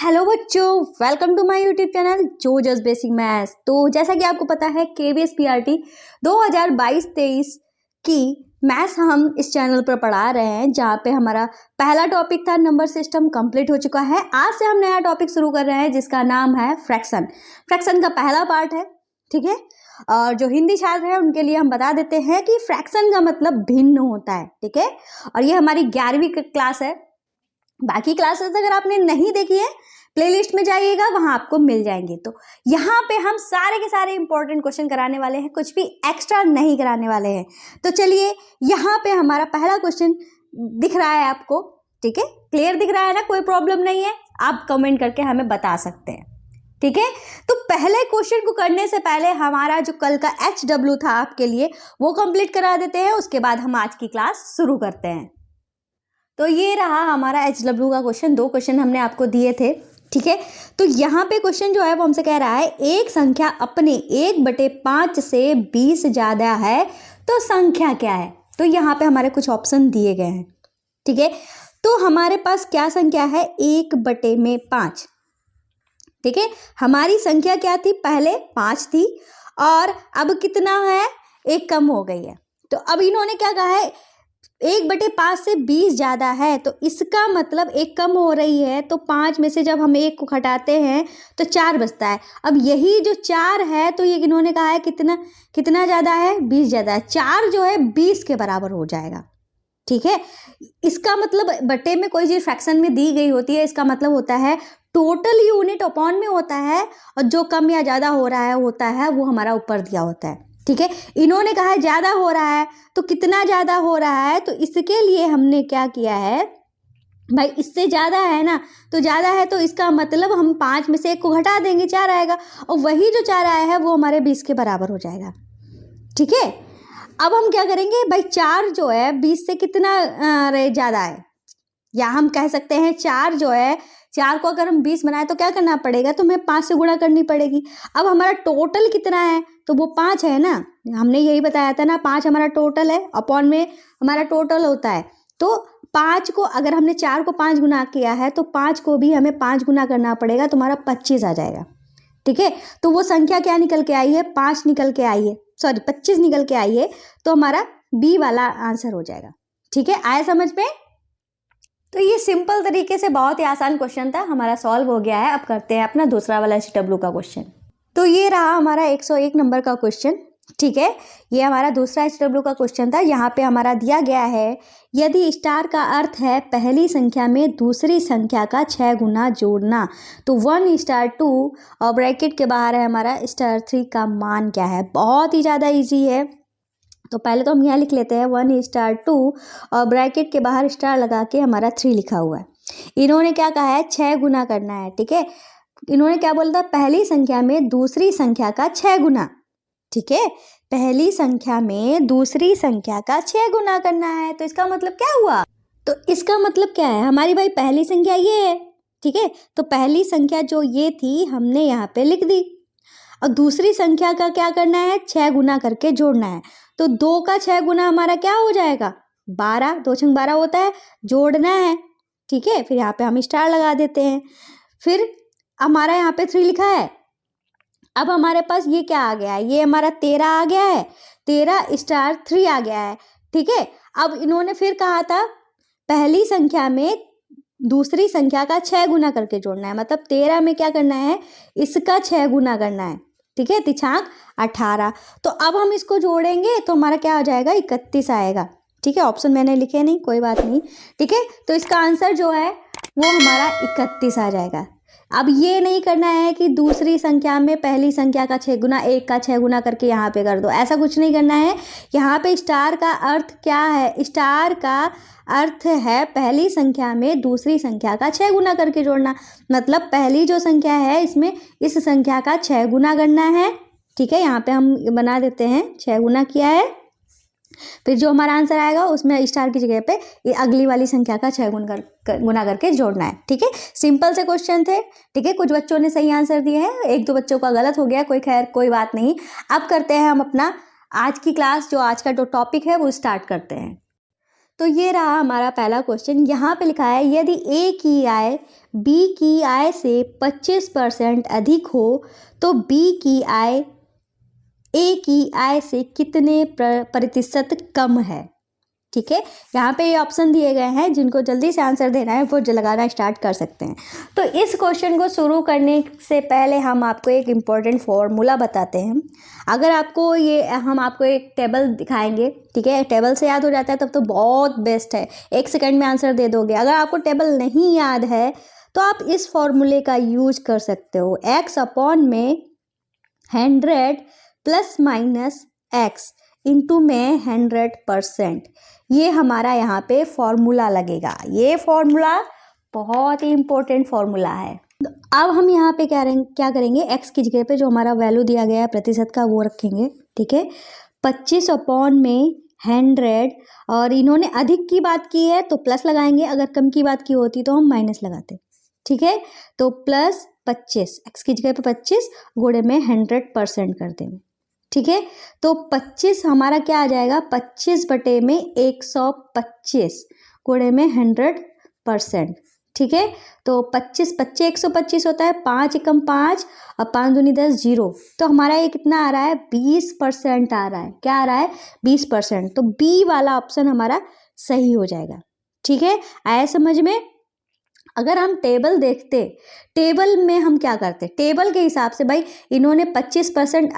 Hello बच्चों, welcome to my YouTube channel जोजस basic maths. तो जैसा कि आपको पता है केवीएस पीआरटी 2022-23 की मैथ्स हम इस चैनल पर पढ़ा रहे हैं, जहाँ पे हमारा पहला टॉपिक था नंबर सिस्टम कंप्लीट हो चुका है। आज से हम नया टॉपिक शुरू कर रहे हैं जिसका नाम है फ्रैक्शन। फ्रैक्शन का पहला पार्ट है, ठीक है। और जो हिंदी छात्र है उनके लिए हम बता देते हैं कि फ्रैक्शन का मतलब भिन्न होता है, ठीक है। और ये हमारी 11वीं क्लास है। बाकी क्लासेस अगर आपने नहीं देखी है प्लेलिस्ट में जाइएगा, वहां आपको मिल जाएंगे। तो यहाँ पे हम सारे के सारे इंपॉर्टेंट क्वेश्चन कराने वाले हैं, कुछ भी एक्स्ट्रा नहीं कराने वाले हैं। तो चलिए, यहाँ पे हमारा पहला क्वेश्चन दिख रहा है आपको, ठीक है। क्लियर दिख रहा है ना, कोई प्रॉब्लम नहीं है, आप कमेंट करके हमें बता सकते हैं, ठीक है। तो पहले क्वेश्चन को करने से पहले हमारा जो कल का HW था आपके लिए वो कंप्लीट करा देते हैं, उसके बाद हम आज की क्लास शुरू करते हैं। तो ये रहा हमारा HW का क्वेश्चन। 2 क्वेश्चन हमने आपको दिए थे, ठीक है। तो यहाँ पे क्वेश्चन जो है वो हमसे कह रहा है एक संख्या अपने 1/5 से 20 ज्यादा है तो संख्या क्या है। तो यहाँ पे हमारे कुछ ऑप्शन दिए गए हैं, ठीक है। तो हमारे पास क्या संख्या है, 1/5, ठीक है। हमारी संख्या क्या थी, पहले 5 थी और अब कितना है, 1 कम हो गई है। तो अब इन्होंने क्या कहा है, 1/5 से 20 ज्यादा है, तो इसका मतलब 1 कम हो रही है। तो 5 में से जब हम 1 को घटाते हैं तो 4 बचता है। अब यही जो 4 है, तो ये इन्होंने कहा है कितना ज्यादा है, 20 ज्यादा है। 4 जो है 20 के बराबर हो जाएगा, ठीक है। इसका मतलब बटे में कोई चीज फ्रैक्शन में दी गई होती है, इसका मतलब होता है टोटल यूनिट अपॉन में होता है, और जो कम या ज्यादा हो रहा है होता है वो हमारा ऊपर दिया होता है, ठीक है। इन्होंने कहा है ज्यादा हो रहा है, तो कितना ज्यादा हो रहा है, तो इसके लिए हमने क्या किया है भाई, इससे ज्यादा है ना, तो ज्यादा है तो इसका मतलब हम 5 में से 1 को घटा देंगे, 4 आएगा, और वही जो 4 आया है वो हमारे 20 के बराबर हो जाएगा, ठीक है। अब हम क्या करेंगे भाई, 4 जो है 20 से कितना ज्यादा है, या हम कह सकते हैं 4 जो है, 4 को अगर हम 20 बनाए तो क्या करना पड़ेगा, तो हमें 5 से गुणा करनी पड़ेगी। अब हमारा टोटल कितना है, तो वो 5 है ना, हमने यही बताया था ना, 5 हमारा टोटल है, अपॉन में हमारा टोटल होता है। तो 5 को अगर हमने 4 को 5 गुना किया है तो 5 को भी हमें 5 गुना करना पड़ेगा, तो हमारा 25 आ जाएगा, ठीक है। तो वो संख्या क्या निकल के आई है, 5 निकल के आई है, सॉरी 25 निकल के आई है। तो हमारा बी वाला आंसर हो जाएगा, ठीक है। आया समझ में। तो ये सिंपल तरीके से बहुत ही आसान क्वेश्चन था, हमारा सॉल्व हो गया है। अब करते हैं अपना दूसरा वाला HW का क्वेश्चन। तो ये रहा हमारा 101 नंबर का क्वेश्चन, ठीक है। ये हमारा दूसरा HW का क्वेश्चन था। यहाँ पे हमारा दिया गया है, यदि स्टार का अर्थ है पहली संख्या में दूसरी संख्या का 6 गुना जोड़ना, तो 1:2 और ब्रैकेट के बाहर है हमारा *3 का मान क्या है। बहुत ही ज़्यादा ईजी है। तो पहले तो हम यहाँ लिख लेते हैं 1:2 और ब्रैकेट के बाहर स्टार लगा के हमारा 3 लिखा हुआ है। इन्होंने क्या कहा है, 6 गुना करना है, ठीक है। इन्होंने क्या बोला था, पहली संख्या में दूसरी संख्या का 6 गुना, ठीक है। पहली संख्या में दूसरी संख्या का 6 गुना करना है। तो इसका मतलब क्या हुआ, तो इसका मतलब क्या है, हमारी भाई पहली संख्या ये है, ठीक है। तो पहली संख्या जो ये थी हमने यहाँ पे लिख दी, और दूसरी संख्या का क्या करना है, 6 गुना करके जोड़ना है। तो 2 का 6 गुना हमारा क्या हो जाएगा, 12, 2 छंग 12 होता है, जोड़ना है, ठीक है। फिर यहाँ पे हम स्टार लगा देते हैं। फिर हमारा यहाँ पे 3 लिखा है। अब हमारे पास ये क्या आ गया है, ये हमारा 13 आ गया है, 13*3 आ गया है, ठीक है। अब इन्होंने फिर कहा था पहली संख्या में दूसरी संख्या का 6 गुना करके जोड़ना है, मतलब 13 में क्या करना है, इसका 6 गुना करना है, ठीक है। 18। तो अब हम इसको जोड़ेंगे तो हमारा क्या आ जाएगा, 31 आएगा, ठीक है। ऑप्शन मैंने लिखे नहीं, कोई बात नहीं, ठीक है। तो इसका आंसर जो है वो हमारा 31 आ जाएगा। अब ये नहीं करना है कि दूसरी संख्या में पहली संख्या का 6 गुना, 1 का 6 गुना करके यहाँ पे कर दो, ऐसा कुछ नहीं करना है। यहाँ पे स्टार का अर्थ क्या है, स्टार का अर्थ है पहली संख्या में दूसरी संख्या का 6 गुना करके जोड़ना, मतलब पहली जो संख्या है इसमें इस संख्या का 6 गुना करना है, ठीक है। यहाँ पे हम बना देते हैं 6 गुना किया है। फिर जो हमारा आंसर आएगा उसमें स्टार की जगह पे ये अगली वाली संख्या का 6 गुना करके जोड़ना है, ठीक है। सिंपल से क्वेश्चन थे, ठीक है। कुछ बच्चों ने सही आंसर दिए हैं, 1-2 बच्चों का गलत हो गया, कोई बात नहीं। अब करते हैं हम अपना आज की क्लास, जो आज का जो टॉपिक है वो स्टार्ट करते हैं। तो ये रहा हमारा पहला क्वेश्चन। यहाँ पे लिखा है यदि ए की आय बी की आय से 25% अधिक हो तो बी की आय ए की आय से कितने प्रतिशत कम है। ठीक है, यहाँ पे ये ऑप्शन दिए गए हैं, जिनको जल्दी से आंसर देना है वो लगाना स्टार्ट कर सकते हैं। तो इस क्वेश्चन को शुरू करने से पहले हम आपको एक इम्पॉर्टेंट फॉर्मूला बताते हैं। अगर आपको ये हम आपको एक टेबल दिखाएंगे, ठीक है, टेबल से याद हो जाता है तब तो बहुत बेस्ट है, 1 सेकंड में आंसर दे दोगे। अगर आपको टेबल नहीं याद है तो आप इस फॉर्मूले का यूज कर सकते हो, x अपॉन में 100 प्लस माइनस एक्स इंटू में 100%। ये हमारा यहाँ पे फॉर्मूला लगेगा। ये फॉर्मूला बहुत ही इम्पोर्टेंट फॉर्मूला है। तो अब हम यहाँ पे क्या करेंगे, x की जगह पे जो हमारा वैल्यू दिया गया है प्रतिशत का वो रखेंगे। ठीक है, 25 अपॉन में 100, और इन्होंने अधिक की बात की है तो प्लस लगाएंगे, अगर कम की बात की होती तो हम माइनस लगाते। ठीक है, तो प्लस 25, x की जगह पे 25 गुणे में 100% कर देंगे। ठीक है, तो 25 हमारा क्या आ जाएगा, 25 बटे में 125 गुणे में 100%। ठीक है, तो 25 25 125 होता है, 5 एकम 5 और 5 दूनी 10 0, तो हमारा ये कितना आ रहा है, 20% आ रहा है। क्या आ रहा है, 20%। तो बी वाला ऑप्शन हमारा सही हो जाएगा। ठीक है, आया समझ में। अगर हम टेबल देखते, टेबल में हम क्या करते, टेबल के हिसाब से भाई इन्होंने 25%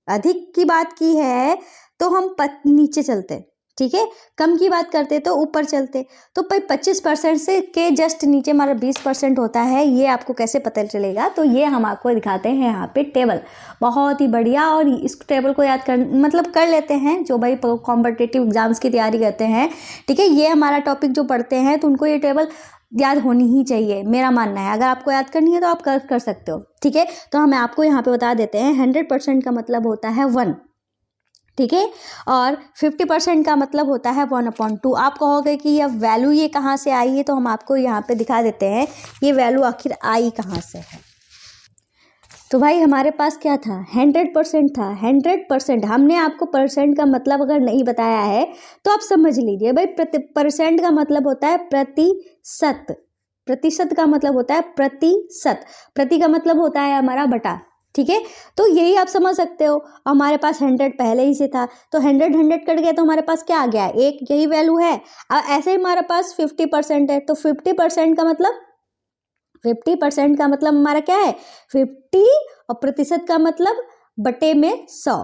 अधिक की बात की है तो हम नीचे चलते। ठीक है, कम की बात करते तो ऊपर चलते। तो भाई 25% से के जस्ट नीचे हमारा 20% होता है, ये आपको कैसे पता चलेगा, तो ये हम आपको दिखाते हैं यहाँ पे टेबल, बहुत ही बढ़िया। और इस टेबल को याद कर लेते हैं जो भाई कॉम्पिटिटिव एग्जाम्स की तैयारी करते हैं। ठीक है, ये हमारा टॉपिक जो पढ़ते हैं तो उनको ये टेबल याद होनी ही चाहिए, मेरा मानना है। अगर आपको याद करनी है तो आप कर सकते हो। ठीक है, तो हमें आपको यहाँ पे बता देते हैं 100% का मतलब होता है 1। ठीक है, और 50% का मतलब होता है 1/2। आप कहोगे कि यह वैल्यू ये कहाँ से आई है, तो हम आपको यहाँ पे दिखा देते हैं ये वैल्यू आखिर आई कहाँ से है। तो भाई हमारे पास क्या था, 100% था। 100%, हमने आपको परसेंट का मतलब अगर नहीं बताया है तो आप समझ लीजिए भाई, परसेंट का मतलब होता है प्रतिशत, प्रतिशत का मतलब होता है प्रतिशत, प्रति का मतलब होता है हमारा बटा। ठीक है, तो यही आप समझ सकते हो। हमारे पास 100 पहले ही से था तो 100 कट गया तो हमारे पास क्या आ गया, एक, यही वैल्यू है। अब ऐसे ही हमारे पास 50% है तो 50% का मतलब 50% का मतलब हमारा क्या है, 50, और प्रतिशत का मतलब बटे में 100।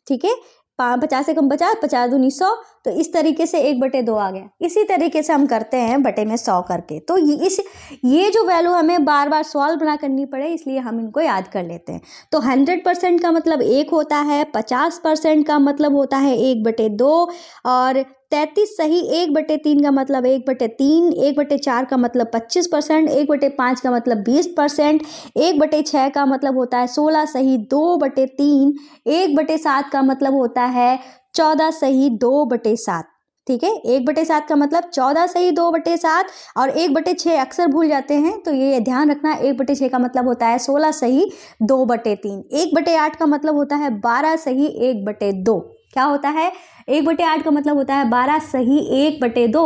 ठीक है, 50 से कम 50, 50 दूनी 100, तो इस तरीके से 1/2 आ गया। इसी तरीके से हम करते हैं बटे में 100 करके। तो ये जो वैल्यू हमें बार बार सॉल्व ना करनी पड़े इसलिए हम इनको याद कर लेते हैं। तो 100% का मतलब 1 होता है, 50% का मतलब होता है 1/2, और 33 सही 1/3 का मतलब 1/3, 1/4 का मतलब 25%, 1/5 का मतलब 20%, 1/6 का मतलब होता है 16 सही 2/3, 1/7 का मतलब होता है 14 सही 2/7। ठीक है, 1/7 का मतलब 14 सही 2/7, और 1/6 अक्सर भूल जाते हैं तो ये ध्यान रखना, 1/6 का मतलब होता है 16 सही 2/3। 1/8 का मतलब होता है 12 सही 1/2। क्या होता है, 1/8 का मतलब होता है 12 सही 1/2।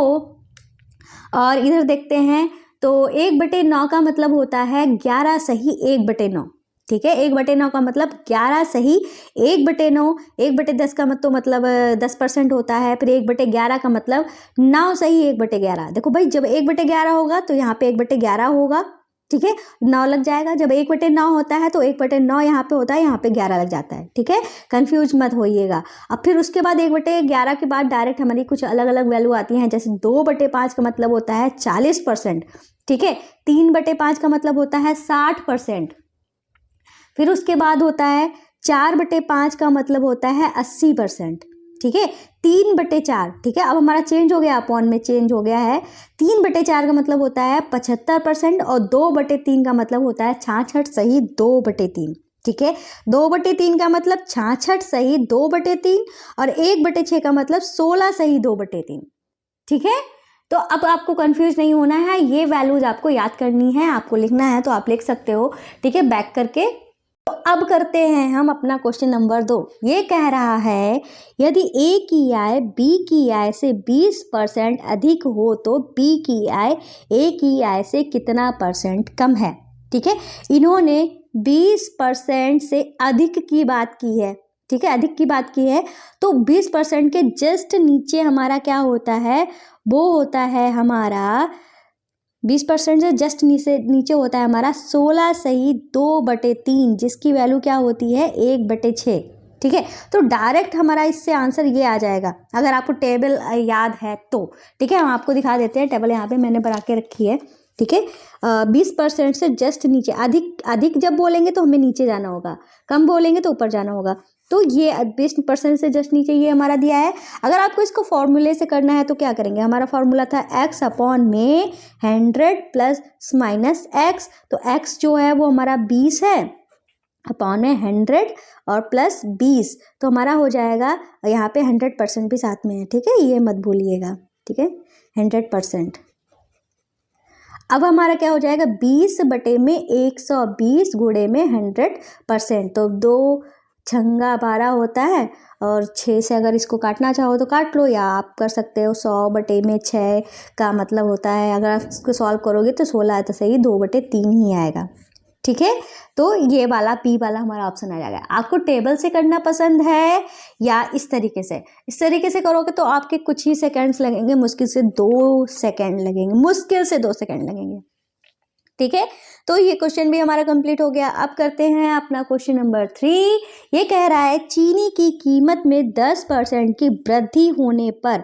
और इधर देखते हैं तो 1/9 का मतलब होता है 11 सही 1/9। ठीक है, 1/9 का मतलब 11 सही 1/9। 1/10 का मतलब 10% होता है। फिर 1/11 का मतलब 9 सही 1/11। देखो भाई, जब 1/11 होगा तो यहाँ पे 1/11 होगा। ठीक है, 9 लग जाएगा। जब 1/9 होता है तो 1/9 यहाँ पे होता है, यहाँ पे 11 लग जाता है। ठीक है, कंफ्यूज मत होइएगा। अब फिर उसके बाद 1/11 के बाद डायरेक्ट हमारी कुछ अलग अलग वैल्यू आती हैं, जैसे 2/5 का मतलब होता है 40%। ठीक है, 3/5 का मतलब होता है 60%। फिर उसके बाद होता है 4/5 का मतलब होता है 80%। ठीक है, 3/4। ठीक है, अब हमारा चेंज हो गया, अपॉन में चेंज हो गया है। 3/4 का मतलब होता है 75%, और 2/3 का मतलब होता है 66 सही 2/3। ठीक है, 2/3 का मतलब 66 सही 2/3, और 1/6 का मतलब 16 सही 2/3। ठीक है, तो अब आपको कंफ्यूज नहीं होना है, ये वैल्यूज आपको याद करनी है, आपको लिखना है तो आप लिख सकते हो। ठीक है, बैक करके तो अब करते हैं हम अपना क्वेश्चन नंबर 2। ये कह रहा है यदि ए की आय बी की आय से 20% अधिक हो तो बी की आय ए की आय से कितना परसेंट कम है। ठीक है, इन्होंने 20% से अधिक की बात की है। ठीक है, अधिक की बात की है, तो 20% के जस्ट नीचे हमारा क्या होता है, वो होता है हमारा 20% से जस्ट नीचे होता है हमारा 16 सही 2/3, जिसकी वैल्यू क्या होती है 1/6। ठीक है, तो डायरेक्ट हमारा इससे आंसर ये आ जाएगा, अगर आपको टेबल याद है तो। ठीक है, हम आपको दिखा देते हैं, टेबल यहाँ पे मैंने बना के रखी है। ठीक है, 20% से जस्ट नीचे, अधिक जब बोलेंगे तो हमें नीचे जाना होगा, कम बोलेंगे तो ऊपर जाना होगा। तो ये 20% से जस्ट नीचे ये हमारा दिया है। अगर आपको इसको फॉर्मूले से करना है तो क्या करेंगे, हमारा फॉर्मूला था x/में 100 प्लस माइनस x, तो x जो है वो हमारा 20 है, अपॉन में 100 और प्लस 20, तो हमारा हो जाएगा, यहाँ पे 100% भी साथ में है। ठीक है, ये मत भूलिएगा। ठीक है, 100%। अब हमारा क्या हो जाएगा 20/120 गुणे में 100%, तो 2 छंगा 12 होता है, और 6 से अगर इसको काटना चाहो तो काट लो, या आप कर सकते हो 100/6 का मतलब होता है, अगर आप इसको सॉल्व करोगे तो 16 है तो सही 2/3 ही आएगा। ठीक है, तो ये वाला पी वाला हमारा ऑप्शन आ जाएगा। आपको टेबल से करना पसंद है या इस तरीके से करोगे तो आपके कुछ ही सेकंड्स लगेंगे, मुश्किल से 2 सेकंड लगेंगे, मुश्किल से 2 सेकंड लगेंगे। ठीक है, तो ये क्वेश्चन भी हमारा कंप्लीट हो गया। अब करते हैं अपना क्वेश्चन नंबर 3। ये कह रहा है चीनी की कीमत में 10% की वृद्धि होने पर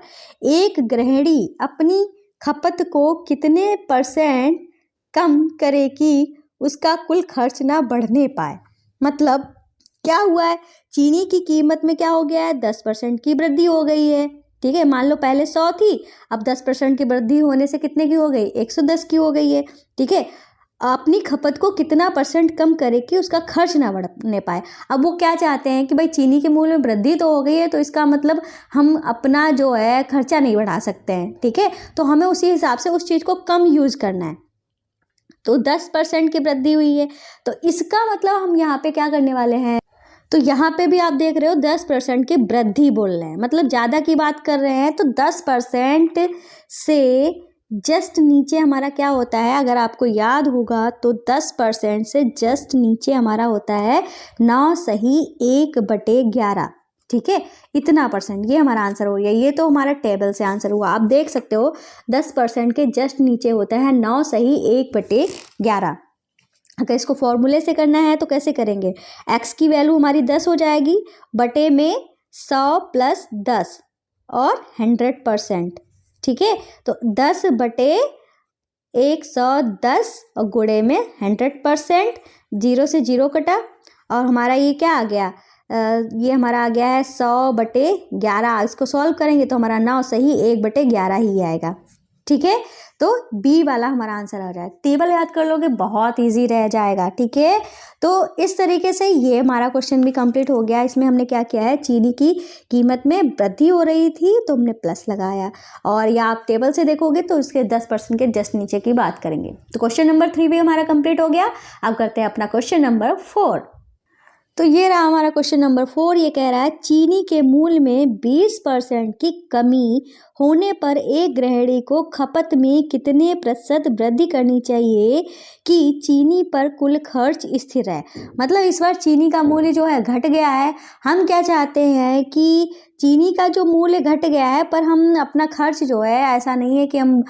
एक गृहिणी अपनी खपत को कितने % कम करे कि उसका कुल खर्च ना बढ़ने पाए। मतलब क्या हुआ है, चीनी की कीमत में क्या हो गया है, 10% की वृद्धि हो गई है। ठीक है, मान लो पहले 100 थी, अब 10% की वृद्धि होने से कितने की हो गई, 110 की हो गई है। ठीक है, अपनी खपत को कितना % कम करे कि उसका खर्च ना बढ़ने पाए। अब वो क्या चाहते हैं कि भाई चीनी के मूल्य में वृद्धि तो हो गई है, तो इसका मतलब हम अपना जो है खर्चा नहीं बढ़ा सकते हैं। ठीक है, तो हमें उसी हिसाब से उस चीज़ को कम यूज करना है। तो 10% की वृद्धि हुई है, तो इसका मतलब हम यहाँ पे क्या करने वाले हैं, तो यहाँ पे भी आप देख रहे हो 10% की वृद्धि बोल रहे हैं, मतलब ज़्यादा की बात कर रहे हैं, तो 10% से जस्ट नीचे हमारा क्या होता है, अगर आपको याद होगा तो 10% से जस्ट नीचे हमारा होता है 9 सही 1/11। ठीक है, इतना % ये हमारा आंसर हो गया। ये तो हमारा टेबल से आंसर हुआ, आप देख सकते हो 10% के जस्ट नीचे होता है 9 सही 1/11। अगर इसको फॉर्मूले से करना है तो कैसे करेंगे, x की वैल्यू हमारी 10 हो जाएगी, बटे में 100 प्लस 10 और 100%। ठीक है, तो 10/110 और गुणे में 100%, 0 से 0 कटा, और हमारा ये क्या आ गया, ये हमारा आ गया है 100/11। इसको सॉल्व करेंगे तो हमारा 9 सही 1/11 ही आएगा। ठीक है, तो बी वाला हमारा आंसर आ जाएगा। टेबल याद कर लोगे बहुत इजी रह जाएगा। ठीक है, तो इस तरीके से ये हमारा क्वेश्चन भी कंप्लीट हो गया। इसमें हमने क्या किया है, चीनी की कीमत में वृद्धि हो रही थी तो हमने प्लस लगाया, और या आप टेबल से देखोगे तो इसके 10% के जस्ट नीचे की बात करेंगे। तो क्वेश्चन नंबर 3 भी हमारा कंप्लीट हो गया। अब करते हैं अपना क्वेश्चन नंबर 4। तो ये रहा हमारा क्वेश्चन नंबर 4। ये कह रहा है चीनी के मूल्य में 20% की कमी होने पर एक गृहिणी को खपत में कितने % वृद्धि करनी चाहिए कि चीनी पर कुल खर्च स्थिर है। मतलब इस बार चीनी का मूल्य जो है घट गया है, हम क्या चाहते हैं कि चीनी का जो मूल्य घट गया है, पर हम अपना खर्च जो है ऐसा नहीं है कि हम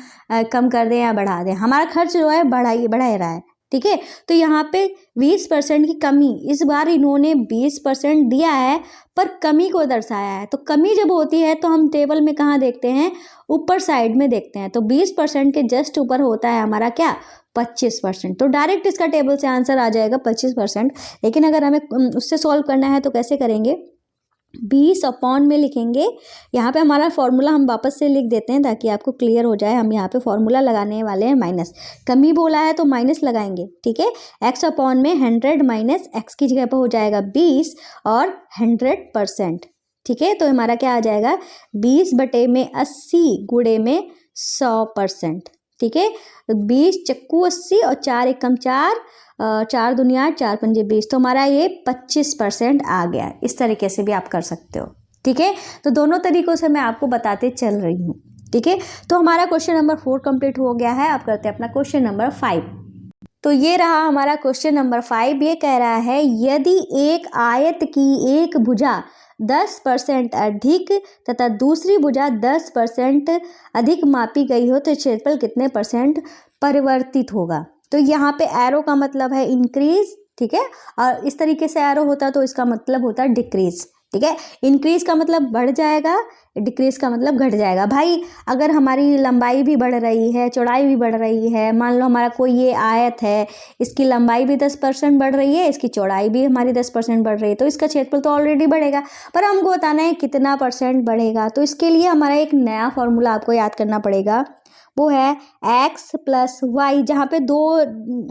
कम कर दें या बढ़ा दें, हमारा खर्च जो है बढ़ा रहा है। ठीक है, तो यहाँ पे 20% की कमी, इस बार इन्होंने 20% दिया है पर कमी को दर्शाया है। तो कमी जब होती है तो हम टेबल में कहाँ देखते हैं, ऊपर साइड में देखते हैं। तो 20% के जस्ट ऊपर होता है हमारा क्या, 25%। तो डायरेक्ट इसका टेबल से आंसर आ जाएगा 25%। लेकिन अगर हमें उससे सॉल्व करना है तो कैसे करेंगे, 20 में लिखेंगे। यहाँ पे हमारा फॉर्मूला हम वापस से लिख देते हैं ताकि आपको क्लियर हो जाए। हम यहाँ पे फॉर्मूला लगाने वाले हैं माइनस, कमी बोला है तो माइनस लगाएंगे। ठीक है, x/में 100 माइनस x की जगह पर हो जाएगा 20 और 100%। ठीक है, तो हमारा क्या आ जाएगा 20/80 गुणे में 100%। ठीक है, 20 चक्कू 80 और 4 एकम 4, 4 दूनी 8, 4 पंजे 20, तो हमारा ये 25% आ गया। इस तरीके से भी आप कर सकते हो, ठीक है। तो दोनों तरीक़ों से मैं आपको बताते चल रही हूँ, ठीक है। तो हमारा क्वेश्चन नंबर 4 कंप्लीट हो गया है। अब करते हैं अपना क्वेश्चन नंबर 5। तो ये रहा हमारा क्वेश्चन नंबर 5। ये कह रहा है यदि एक आयत की एक भुजा 10% अधिक तथा दूसरी भुजा 10% अधिक मापी गई हो तो क्षेत्रफल कितने % परिवर्तित होगा। तो यहाँ पे एरो का मतलब है इंक्रीज, ठीक है, और इस तरीके से एरो होता तो इसका मतलब होता है डिक्रीज, ठीक है। इंक्रीज का मतलब बढ़ जाएगा, डिक्रीज का मतलब घट जाएगा। भाई अगर हमारी लंबाई भी बढ़ रही है, चौड़ाई भी बढ़ रही है, मान लो हमारा कोई ये आयत है, इसकी लंबाई भी 10% बढ़ रही है, इसकी चौड़ाई भी हमारी 10% बढ़ रही है, तो इसका क्षेत्रफल तो ऑलरेडी बढ़ेगा, पर हमको बताना है कितना % बढ़ेगा। तो इसके लिए हमारा एक नया फॉर्मूला आपको याद करना पड़ेगा, वो है x + y। जहाँ पे दो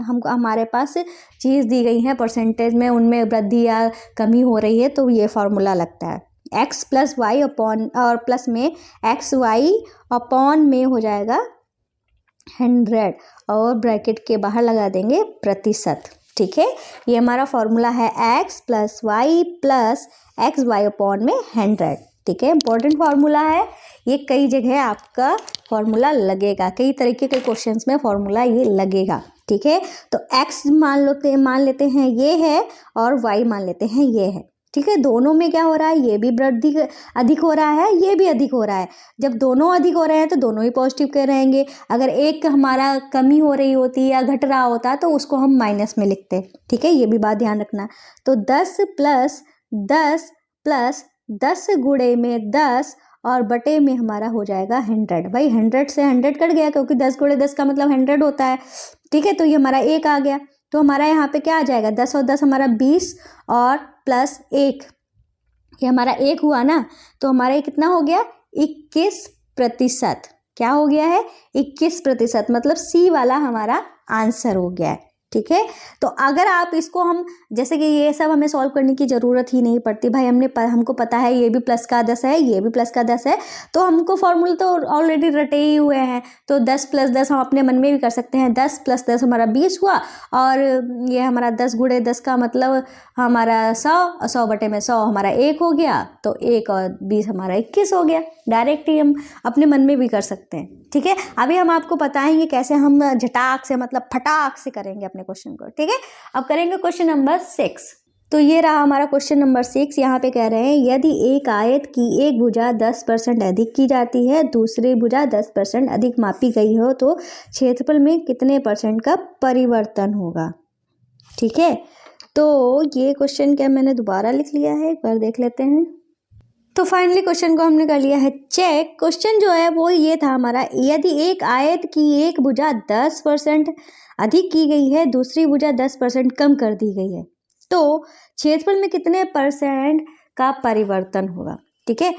हमको हमारे पास चीज़ दी गई है परसेंटेज में, उनमें वृद्धि या कमी हो रही है, तो ये फार्मूला लगता है x + y अपॉन, और प्लस में xy अपॉन में हो जाएगा 100 और ब्रैकेट के बाहर लगा देंगे प्रतिशत, ठीक है। ये हमारा फॉर्मूला है x + y + xy अपॉन में 100, ठीक है। इंपॉर्टेंट फार्मूला है ये, कई जगह आपका फॉर्मूला लगेगा, कई तरीके के क्वेश्चंस में फॉर्मूला ये लगेगा, ठीक है। तो x मान लेते हैं ये है, और y मान लेते हैं ये है, ठीक है। दोनों में क्या हो रहा है, ये भी वृद्धि अधिक हो रहा है, ये भी अधिक हो रहा है। जब दोनों अधिक हो रहे हैं तो दोनों ही पॉजिटिव के रहेंगे। अगर एक हमारा कमी हो रही होती या घट रहा होता तो उसको हम माइनस में लिखते, ठीक है। ये भी बात ध्यान रखना। तो 10 + 10 + 10 गुणे में 10 और बटे में हमारा हो जाएगा 100। भाई 100 से 100 कट गया, क्योंकि 10 गुणे 10 का मतलब 100 होता है, ठीक है। तो ये हमारा 1 आ गया। तो हमारा यहाँ पे क्या आ जाएगा, 10 और 10 हमारा 20 और +1, ये हमारा 1 हुआ ना। तो हमारा ये कितना हो गया, 21%। क्या हो गया है, 21%, मतलब सी वाला हमारा आंसर हो गया है, ठीक है। तो अगर आप इसको हम, जैसे कि ये सब हमें सॉल्व करने की ज़रूरत ही नहीं पड़ती भाई, हमको पता है ये भी प्लस का 10 है, ये भी प्लस का 10 है, तो हमको फॉर्मूला तो ऑलरेडी रटे ही हुए हैं। तो 10 + 10 हम अपने मन में भी कर सकते हैं। 10 + 10 हमारा 20 हुआ, और ये हमारा 10 गुणे 10 का मतलब हमारा 100, 100 बटे में 100 हमारा 1 हो गया, तो 1 और 20 हमारा 21 हो गया। डायरेक्ट ही हम अपने मन में भी कर सकते हैं, ठीक है। अभी हम आपको बताएंगे कैसे हम झटाक से, मतलब फटाक से करेंगे अपने क्वेश्चन को, ठीक है। अब करेंगे क्वेश्चन नंबर 6। तो ये रहा हमारा क्वेश्चन नंबर 6। यहाँ पे कह रहे हैं यदि एक आयत की एक भुजा 10% अधिक की जाती है, दूसरी भुजा 10% अधिक मापी गई हो तो क्षेत्रफल में कितने % का परिवर्तन होगा, ठीक है। तो ये क्वेश्चन क्या मैंने दोबारा लिख लिया है, एक बार देख लेते हैं। तो फाइनली क्वेश्चन को हमने कर लिया है चेक। क्वेश्चन जो है वो ये था हमारा, यदि एक आयत की एक भुजा 10% अधिक की गई है, दूसरी भुजा 10% कम कर दी गई है, तो क्षेत्रफल में कितने % का परिवर्तन होगा, ठीक है।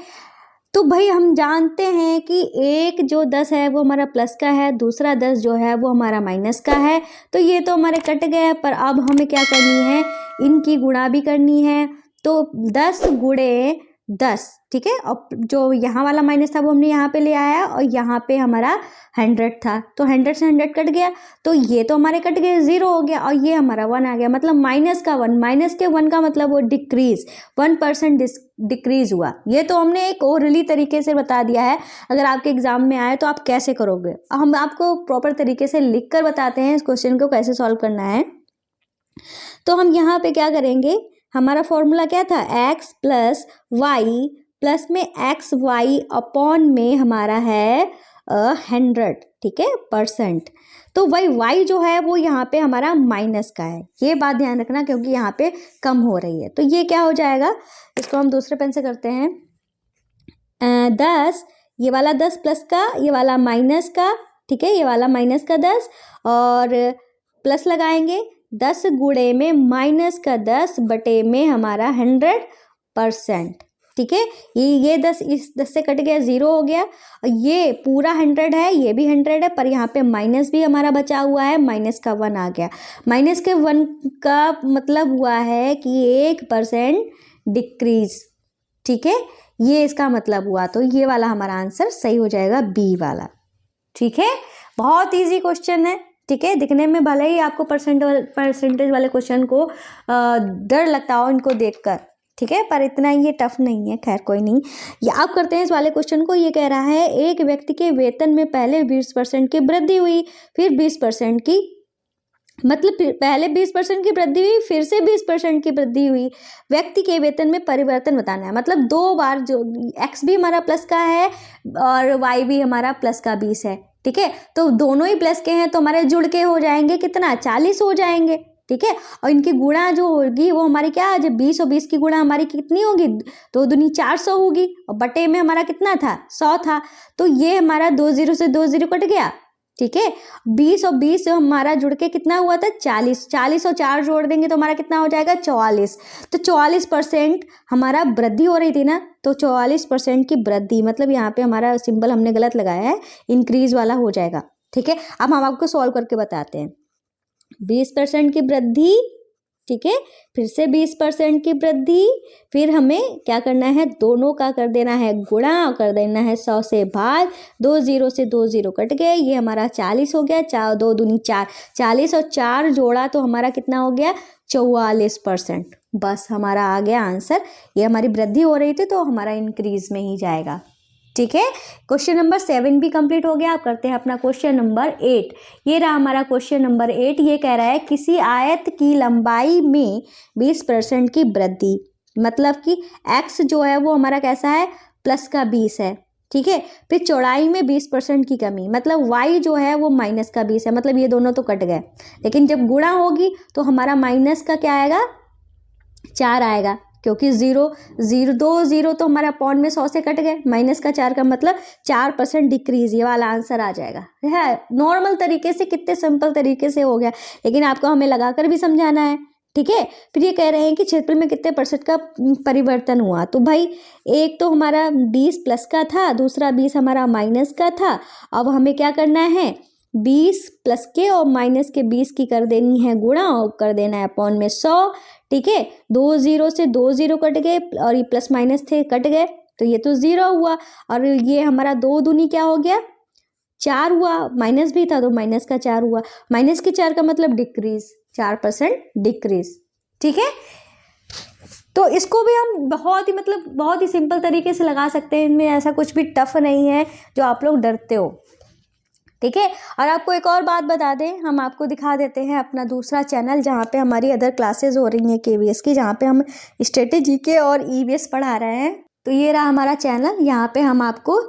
तो भाई हम जानते हैं कि एक जो 10 है वो हमारा प्लस का है, दूसरा 10 जो है वो हमारा माइनस का है, तो ये तो हमारे कट गए। पर अब हमें क्या करनी है, इनकी गुणा भी करनी है। तो 10 गुणे 10, ठीक है। और जो यहाँ वाला माइनस था वो हमने यहाँ पे ले आया, और यहाँ पे हमारा 100 था, तो 100 से 100 कट गया, तो ये तो हमारे कट गए, 0 हो गया, और ये हमारा 1 आ गया, मतलब माइनस का 1। माइनस के 1 का मतलब वो डिक्रीज, 1% डिक्रीज हुआ। ये तो हमने एक ओरली तरीके से बता दिया है। अगर आपके एग्जाम में आए तो आप कैसे करोगे, हम आपको प्रॉपर तरीके से लिख कर बताते हैं इस क्वेश्चन को कैसे सॉल्व करना है। तो हम यहाँ पे क्या करेंगे, हमारा फॉर्मूला क्या था, x + y प्लस में xy अपॉन में हमारा है 100, ठीक है, %। तो भाई y जो है वो यहाँ पे हमारा माइनस का है, ये बात ध्यान रखना, क्योंकि यहाँ पे कम हो रही है। तो ये क्या हो जाएगा, इसको हम दूसरे पेन से करते हैं। 10, ये वाला 10 प्लस का, ये वाला माइनस का, ठीक है, ये वाला माइनस का 10, और प्लस लगाएंगे 10 गुणे में माइनस का 10 बटे में हमारा 100%, ठीक है। ये 10 इस 10 से कट गया, 0 हो गया, और ये पूरा 100 है, ये भी 100 है, पर यहाँ पे माइनस भी हमारा बचा हुआ है, माइनस का 1 आ गया। माइनस के 1 का मतलब हुआ है कि 1% डिक्रीज, ठीक है, ये इसका मतलब हुआ। तो ये वाला हमारा आंसर सही हो जाएगा, बी वाला, ठीक है। बहुत इजी क्वेश्चन है, ठीक है, दिखने में भले ही आपको परसेंटेज वाले क्वेश्चन को डर लगता हो इनको देखकर, ठीक है, पर इतना ये टफ नहीं है। खैर कोई नहीं, ये आप करते हैं इस वाले क्वेश्चन को। ये कह रहा है एक व्यक्ति के वेतन में पहले 20% की वृद्धि हुई, फिर 20% की, मतलब पहले 20% की वृद्धि हुई, फिर से 20% की वृद्धि हुई। व्यक्ति के वेतन में परिवर्तन बताना है, मतलब 2 बार जो x भी हमारा प्लस का है और y भी हमारा प्लस का 20 है, ठीक है, तो दोनों ही प्लस के हैं तो हमारे जुड़ के हो जाएंगे कितना, 40 हो जाएंगे, ठीक है। और इनकी गुणा जो होगी वो हमारी क्या, जब 20 और 20 की गुणा हमारी कितनी होगी, 2 दूनी 400 होगी, और बटे में हमारा कितना था, 100 था, तो ये हमारा 2 0 से 2 0 कट गया, ठीक है। 20 और 20 हमारा जुड़ के कितना हुआ था, 40, 40 और 4 जोड़ देंगे तो हमारा कितना हो जाएगा, 44। तो 44% हमारा वृद्धि हो रही थी ना, तो 44% की वृद्धि, मतलब यहाँ पे हमारा सिंबल हमने गलत लगाया है, इंक्रीज वाला हो जाएगा, ठीक है। अब हम आपको सॉल्व करके बताते हैं। 20% की वृद्धि, ठीक है, फिर से 20% की वृद्धि, फिर हमें क्या करना है, दोनों का कर देना है गुणा और कर देना है 100 से भाग, 2 0 से 2 0 कट गए, ये हमारा 40 हो गया, 4 2 दूनी 4, 40 और 4 जोड़ा तो हमारा कितना हो गया, 44%। बस हमारा आ गया आंसर। ये हमारी वृद्धि हो रही थी तो हमारा इंक्रीज में ही जाएगा, ठीक है। क्वेश्चन नंबर 7 भी कंप्लीट हो गया। आप करते हैं अपना क्वेश्चन नंबर 8। ये रहा हमारा क्वेश्चन नंबर 8। ये कह रहा है किसी आयत की लंबाई में 20% की वृद्धि, मतलब कि x जो है वो हमारा कैसा है, प्लस का 20 है, ठीक है। फिर चौड़ाई में 20% की कमी, मतलब y जो है वो माइनस का 20 है, मतलब ये दोनों तो कट गए, लेकिन जब गुणा होगी तो हमारा माइनस का क्या आएगा, 4 आएगा, क्योंकि 0 0 2 0 तो हमारा पॉइंट में 100 से कट गए, माइनस का 4 का मतलब 4% डिक्रीज, ये वाला आंसर आ जाएगा। है नॉर्मल तरीके से, कितने सिंपल तरीके से हो गया, लेकिन आपको हमें लगाकर भी समझाना है, ठीक है। फिर ये कह रहे हैं कि क्षेत्र में कितने % का परिवर्तन हुआ, तो भाई एक तो हमारा 20 प्लस का था, दूसरा 20 हमारा माइनस का था। अब हमें क्या करना है, 20 प्लस के और माइनस के 20 की कर देनी है गुणा और कर देना है अपॉन में 100, ठीक है। 2 0 से 2 0 कट गए और ये प्लस माइनस थे कट गए, तो ये तो 0 हुआ, और ये हमारा 2 दूनी क्या हो गया, 4 हुआ, माइनस भी था तो माइनस का 4 हुआ, माइनस के 4 का मतलब डिक्रीज, 4% डिक्रीज, ठीक है। तो इसको भी हम बहुत ही सिंपल तरीके से लगा सकते हैं, इनमें ऐसा कुछ भी टफ नहीं है जो आप लोग डरते हो, ठीक है। और आपको एक और बात बता दें, हम आपको दिखा देते हैं अपना दूसरा चैनल जहाँ पे हमारी अदर क्लासेस हो रही हैं केवीएस की, जहाँ पे हम स्ट्रेटेजी के और ईवीएस पढ़ा रहे हैं। तो ये रहा हमारा चैनल, यहाँ पे हम आपको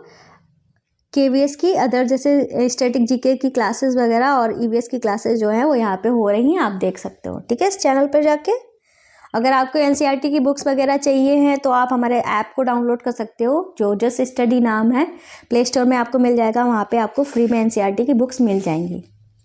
केवीएस की अदर जैसे स्टैटिक जीके की क्लासेस वगैरह और ईवीएस की क्लासेस जो है वो यहाँ पे हो रही हैं, आप देख सकते हो, ठीक है, इस चैनल पर जाके। अगर आपको एनसीईआरटी की बुक्स वगैरह चाहिए हैं तो आप हमारे ऐप को डाउनलोड कर सकते हो, जो जस्ट स्टडी नाम है, प्ले स्टोर में आपको मिल जाएगा, वहाँ पे आपको फ्री में एनसीईआरटी की बुक्स मिल जाएंगी,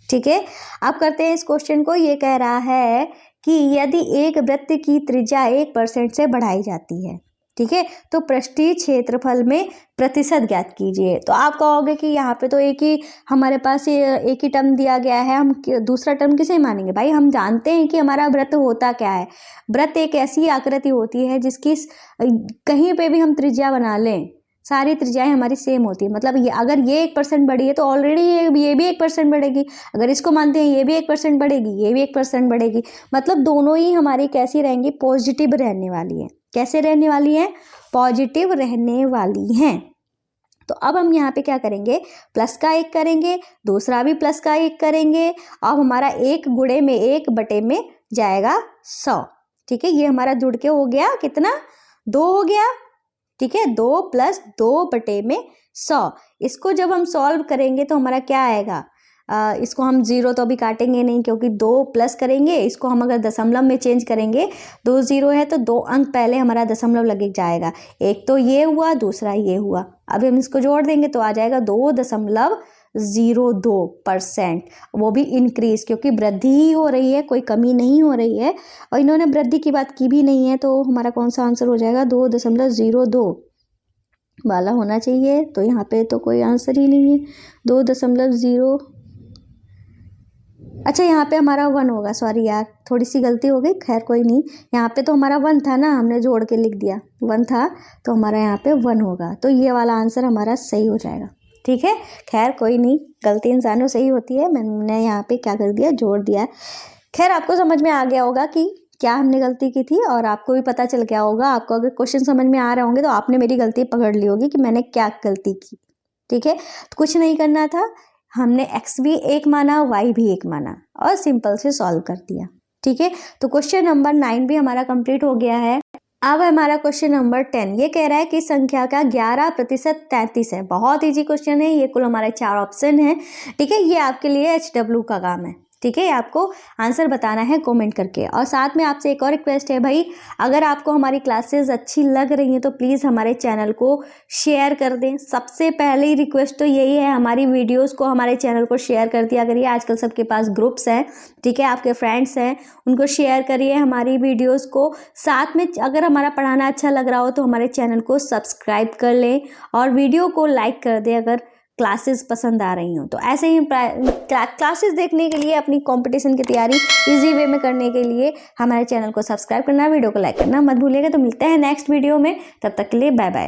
ठीक है। आप करते हैं इस क्वेश्चन को। ये कह रहा है कि यदि एक वृत्त की त्रिज्या 1% से बढ़ाई जाती है, ठीक है, तो पृष्ठीय क्षेत्रफल में प्रतिशत ज्ञात कीजिए। तो आप कहोगे कि यहाँ पे तो एक ही हमारे पास एक ही टर्म दिया गया है, हम दूसरा टर्म किसे मानेंगे। भाई हम जानते हैं कि हमारा वृत्त होता क्या है, वृत्त एक ऐसी आकृति होती है जिसकी कहीं पे भी हम त्रिज्या बना लें, सारी त्रिज्याएं हमारी सेम होती है। मतलब ये अगर ये 1% बढ़ी है तो ऑलरेडी ये भी 1% बढ़ेगी, अगर इसको मानते हैं ये भी 1% बढ़ेगी, ये भी 1% बढ़ेगी, मतलब दोनों ही हमारी कैसी रहेंगी, पॉजिटिव रहने वाली है। कैसे रहने वाली है, पॉजिटिव रहने वाली हैं। तो अब हम यहाँ पे क्या करेंगे, प्लस का 1 करेंगे, दूसरा भी प्लस का 1 करेंगे, अब हमारा 1 गुणे में 1 बटे में जाएगा 100, ठीक है। ये हमारा जुड़ के हो गया कितना, 2 हो गया, ठीक है, 2 + 2 बटे में 100। इसको जब हम सॉल्व करेंगे तो हमारा क्या आएगा, इसको हम 0 तो अभी काटेंगे नहीं, क्योंकि 2 प्लस करेंगे, इसको हम अगर दशमलव में चेंज करेंगे, 2 0 है तो 2 अंक पहले हमारा दशमलव लग जाएगा, एक तो ये हुआ, दूसरा ये हुआ। अब हम इसको जोड़ देंगे तो आ जाएगा 2.02%, वो भी इंक्रीज, क्योंकि वृद्धि ही हो रही है, कोई कमी नहीं हो रही है, और इन्होंने वृद्धि की बात की भी नहीं है, तो हमारा कौन सा आंसर हो जाएगा, 2.02 वाला होना चाहिए। तो यहाँ पे तो कोई आंसर ही नहीं है, 2.0, अच्छा यहाँ पे हमारा 1 होगा, सॉरी यार थोड़ी सी गलती हो गई, खैर कोई नहीं, यहाँ पे तो हमारा 1 था ना, हमने जोड़ के लिख दिया, 1 था तो हमारा यहाँ पे 1 होगा, तो ये वाला आंसर हमारा सही हो जाएगा, ठीक है, खैर कोई नहीं, गलती इंसानों से ही होती है। मैंने यहाँ पे क्या कर दिया, जोड़ दिया है। खैर आपको समझ में आ गया होगा कि क्या हमने गलती की थी, और आपको भी पता चल गया होगा। आपको अगर क्वेश्चन समझ में आ रहे होंगे तो आपने मेरी गलती पकड़ ली होगी कि मैंने क्या गलती की। ठीक है, तो कुछ नहीं करना था, हमने x भी 1 माना, y भी 1 माना और सिंपल से सॉल्व कर दिया। ठीक है, तो क्वेश्चन नंबर 9 भी हमारा कंप्लीट हो गया है। अब हमारा क्वेश्चन नंबर 10, ये कह रहा है कि संख्या का 11% 33 है। बहुत इजी क्वेश्चन है, ये कुल हमारे 4 ऑप्शन है। ठीक है, ये आपके लिए HW का काम है। ठीक है, आपको आंसर बताना है कमेंट करके। और साथ में आपसे एक और रिक्वेस्ट है भाई, अगर आपको हमारी क्लासेस अच्छी लग रही हैं तो प्लीज़ हमारे चैनल को शेयर कर दें। सबसे पहली रिक्वेस्ट तो यही है, हमारी वीडियोस को, हमारे चैनल को शेयर कर दिया करिए। आजकल सबके पास ग्रुप्स हैं, ठीक है, आपके फ्रेंड्स हैं, उनको शेयर करिए हमारी वीडियोस को। साथ में अगर हमारा पढ़ाना अच्छा लग रहा हो तो हमारे चैनल को सब्सक्राइब कर लें और वीडियो को लाइक कर दें अगर क्लासेस पसंद आ रही हो तो। ऐसे ही क्लासेस देखने के लिए, अपनी कंपटीशन की तैयारी इजी वे में करने के लिए हमारे चैनल को सब्सक्राइब करना, वीडियो को लाइक करना मत भूलिएगा। तो मिलते हैं नेक्स्ट वीडियो में, तब तक के लिए बाय बाय।